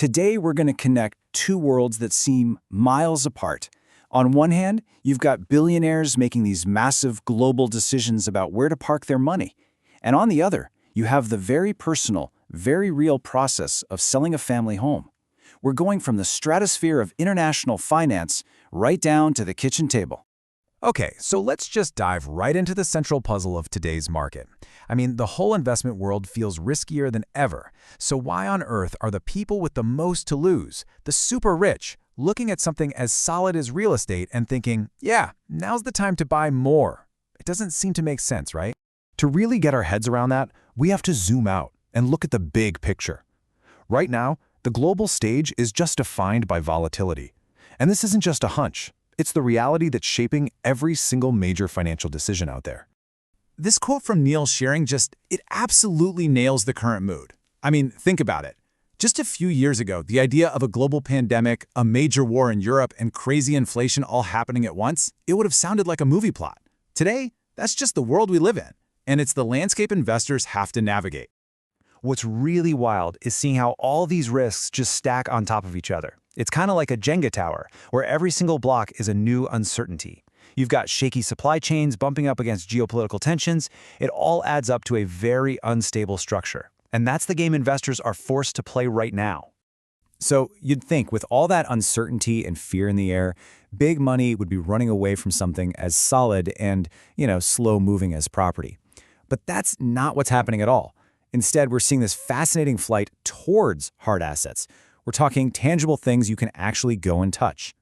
Today, we're going to connect two worlds that seem miles apart. On one hand, you've got billionaires making these massive global decisions about where to park their money. And on the other, you have the very personal, very real process of selling a family home. We're going from the stratosphere of international finance right down to the kitchen table. Okay, so let's just dive right into the central puzzle of today's market. I mean, the whole investment world feels riskier than ever. So why on earth are the people with the most to lose, the super rich, looking at something as solid as real estate and thinking, yeah, now's the time to buy more? It doesn't seem to make sense, right? To really get our heads around that, we have to zoom out and look at the big picture. Right now, the global stage is just defined by volatility. And this isn't just a hunch. It's the reality that's shaping every single major financial decision out there. This quote from Neil Shearing it absolutely nails the current mood. I mean, think about it. Just a few years ago, the idea of a global pandemic, a major war in Europe, and crazy inflation all happening at once, it would have sounded like a movie plot. Today, that's just the world we live in, and it's the landscape investors have to navigate. What's really wild is seeing how all these risks just stack on top of each other. It's kind of like a Jenga tower, where every single block is a new uncertainty. You've got shaky supply chains bumping up against geopolitical tensions. It all adds up to a very unstable structure. And that's the game investors are forced to play right now. So you'd think with all that uncertainty and fear in the air, big money would be running away from something as solid and, slow-moving as property. But that's not what's happening at all. Instead, we're seeing this fascinating flight towards hard assets. We're talking tangible things you can actually go and touch.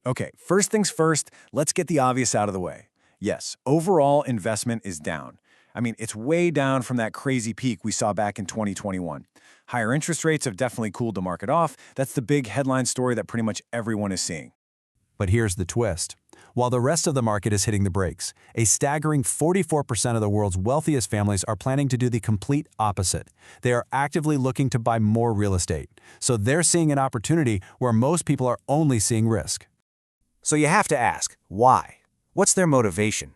Okay, first things first, let's get the obvious out of the way. Yes, overall investment is down. I mean, it's way down from that crazy peak we saw back in 2021. Higher interest rates have definitely cooled the market off. That's the big headline story that pretty much everyone is seeing. But here's the twist. While the rest of the market is hitting the brakes, a staggering 44% of the world's wealthiest families are planning to do the complete opposite. They are actively looking to buy more real estate. So they're seeing an opportunity where most people are only seeing risk. So you have to ask, why? What's their motivation?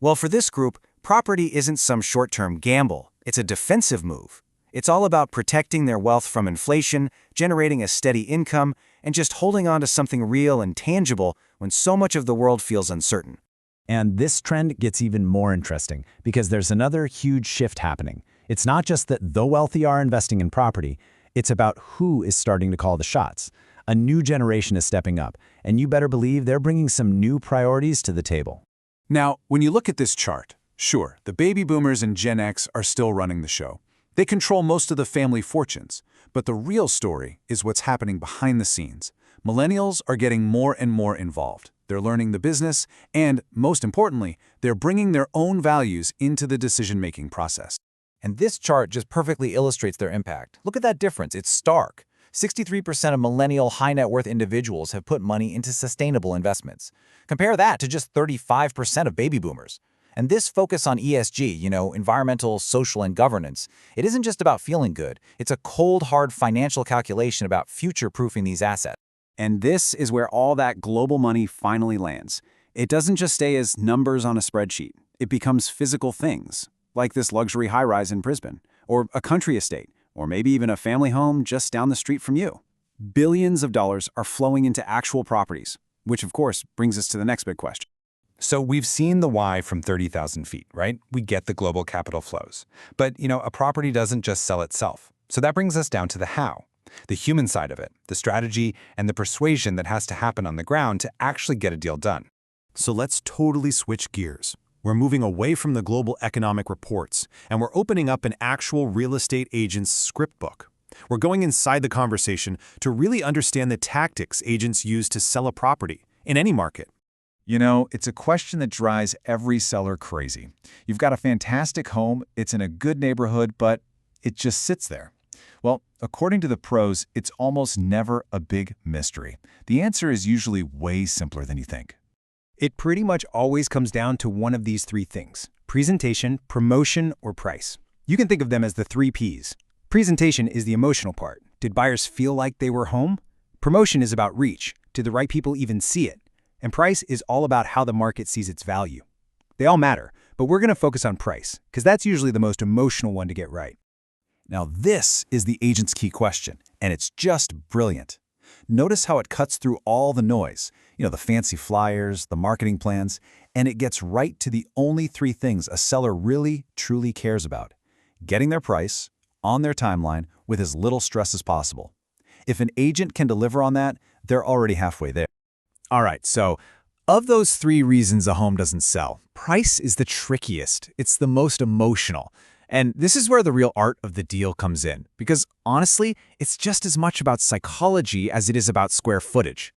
Well, for this group, property isn't some short-term gamble. It's a defensive move. It's all about protecting their wealth from inflation, generating a steady income, and just holding on to something real and tangible when so much of the world feels uncertain. And this trend gets even more interesting because there's another huge shift happening. It's not just that the wealthy are investing in property, it's about who is starting to call the shots. A new generation is stepping up, and you better believe they're bringing some new priorities to the table. Now, when you look at this chart, sure, the baby boomers and Gen X are still running the show. They control most of the family fortunes, but the real story is what's happening behind the scenes. Millennials are getting more and more involved. They're learning the business, and, most importantly, they're bringing their own values into the decision-making process. And this chart just perfectly illustrates their impact. Look at that difference. It's stark. 63% of millennial high-net-worth individuals have put money into sustainable investments. Compare that to just 35% of baby boomers. And this focus on ESG, environmental, social, and governance, it isn't just about feeling good. It's a cold, hard financial calculation about future-proofing these assets. And this is where all that global money finally lands. It doesn't just stay as numbers on a spreadsheet. It becomes physical things, like this luxury high-rise in Brisbane, or a country estate, or maybe even a family home just down the street from you. Billions of dollars are flowing into actual properties, which of course brings us to the next big question. So we've seen the why from 30,000 feet, right? We get the global capital flows. But, a property doesn't just sell itself. So that brings us down to the how, the human side of it, the strategy and the persuasion that has to happen on the ground to actually get a deal done. So let's totally switch gears. We're moving away from the global economic reports, and we're opening up an actual real estate agent's script book. We're going inside the conversation to really understand the tactics agents use to sell a property in any market. It's a question that drives every seller crazy. You've got a fantastic home, it's in a good neighborhood, but it just sits there. Well, according to the pros, it's almost never a big mystery. The answer is usually way simpler than you think. It pretty much always comes down to one of these three things: presentation, promotion, or price. You can think of them as the 3 Ps. Presentation is the emotional part. Did buyers feel like they were home? Promotion is about reach. Did the right people even see it? And price is all about how the market sees its value. They all matter, but we're going to focus on price, because that's usually the most emotional one to get right. Now this is the agent's key question, and it's just brilliant. Notice how it cuts through all the noise, the fancy flyers, the marketing plans, and it gets right to the only three things a seller really, truly cares about: getting their price, on their timeline, with as little stress as possible. If an agent can deliver on that, they're already halfway there. All right, so of those three reasons a home doesn't sell, price is the trickiest. It's the most emotional. And this is where the real art of the deal comes in, because honestly, it's just as much about psychology as it is about square footage.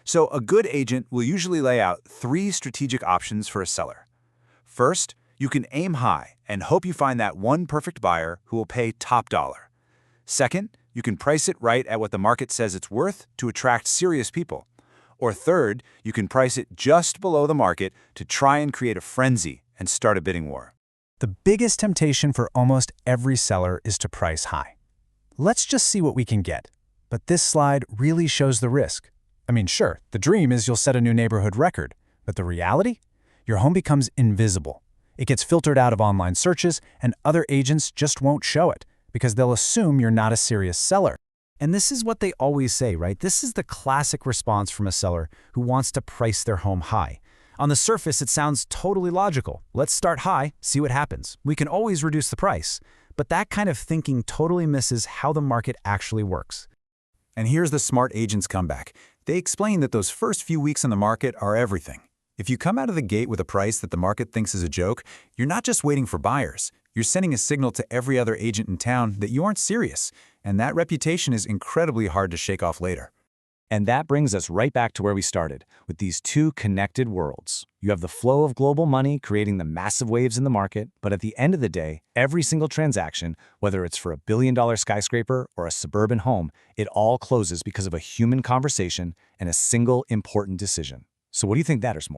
So a good agent will usually lay out three strategic options for a seller. First, you can aim high and hope you find that one perfect buyer who will pay top dollar. Second, you can price it right at what the market says it's worth to attract serious people. Or third, you can price it just below the market to try and create a frenzy and start a bidding war. The biggest temptation for almost every seller is to price high. Let's just see what we can get. But this slide really shows the risk. I mean, sure, the dream is you'll set a new neighborhood record, but the reality? Your home becomes invisible. It gets filtered out of online searches, and other agents just won't show it because they'll assume you're not a serious seller. And this is what they always say, right? This is the classic response from a seller who wants to price their home high. On the surface, it sounds totally logical. Let's start high, see what happens. We can always reduce the price. But that kind of thinking totally misses how the market actually works. And here's the smart agent's comeback. They explain that those first few weeks on the market are everything. If you come out of the gate with a price that the market thinks is a joke, you're not just waiting for buyers. You're sending a signal to every other agent in town that you aren't serious, and that reputation is incredibly hard to shake off later. And that brings us right back to where we started, with these two connected worlds. You have the flow of global money creating the massive waves in the market, but at the end of the day, every single transaction, whether it's for a billion-dollar skyscraper or a suburban home, it all closes because of a human conversation and a single important decision. So what do you think matters more?